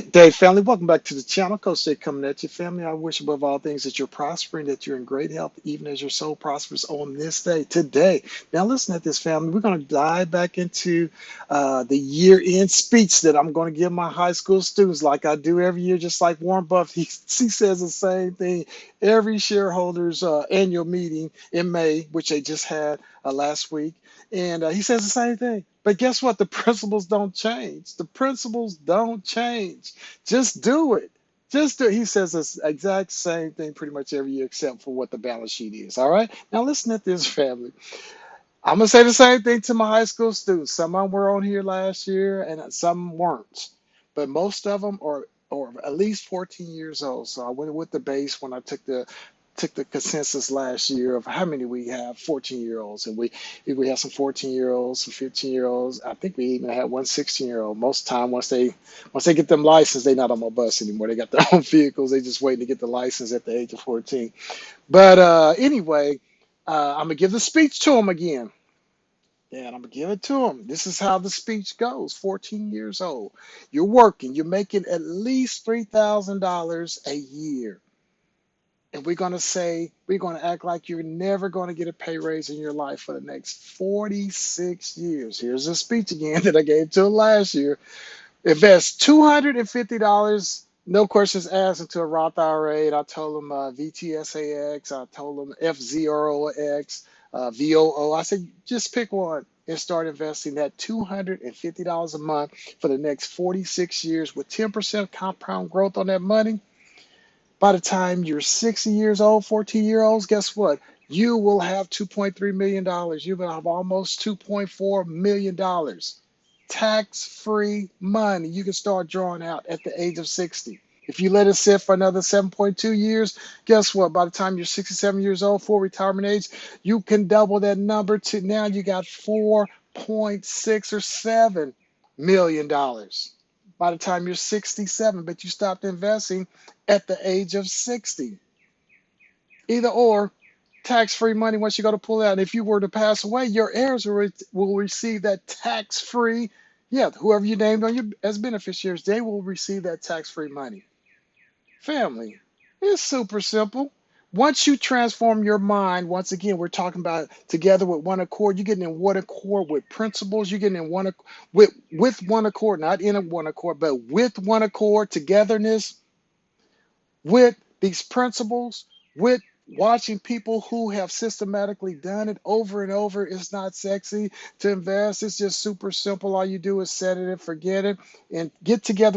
Day family, welcome back to the channel. Coach Jay coming at you, family. I wish above all things that you're prospering, that you're in great health, even as your soul prospers on this day, today. Now, listen at this, family. We're going to dive back into the year-end speech that I'm going to give my high school students, like I do every year, just like Warren Buffett. He says the same thing every shareholders annual meeting in May, which they just had last week. And he says the same thing. But guess what? The principles don't change. The principles don't change. Just do it. Just do it. He says the exact same thing pretty much every year except for what the balance sheet is. All right. Now listen at this, family. I'm gonna say the same thing to my high school students. Some of them were on here last year and some weren't. But most of them are or at least 14 years old. So I went with the base when I took the consensus last year of how many we have 14-year-olds, and we have some 14-year-olds, some 15-year-olds. I think we even had one 16-year-old. Most time once they get them licensed, they're not on my bus anymore. They got their own vehicles. They just waiting to get the license at the age of 14. But anyway, I'm gonna give the speech to them again. Yeah, and I'm gonna give it to them. This is how the speech goes. 14 years old. You're working. You're making at least $3,000 a year. And we're going to act like you're never going to get a pay raise in your life for the next 46 years. Here's a speech again that I gave to him last year. Invest $250, no questions asked, into a Roth IRA. And I told them VTSAX, I told them FZROX, VOO. I said, just pick one and start investing that $250 a month for the next 46 years with 10% compound growth on that money. By the time you're 60 years old, 14-year-olds, guess what? You will have $2.3 million. You will have almost $2.4 million. Tax-free money you can start drawing out at the age of 60. If you let it sit for another 7.2 years, guess what? By the time you're 67 years old, full retirement age, you can double that number to now you got 4.6 or $7 million by the time you're 67, but you stopped investing at the age of 60. Either or, tax-free money once you go to pull out. If you were to pass away, your heirs will receive that tax-free. Yeah, whoever you named on you as beneficiaries, they will receive that tax-free money. Family, it's super simple. Once you transform your mind, once again, we're talking about together with one accord. You're getting in one accord with principles. You're getting in with one accord, not in a one accord, but with one accord, togetherness, with these principles, with watching people who have systematically done it over and over. It's not sexy to invest. It's just super simple. All you do is set it and forget it and get together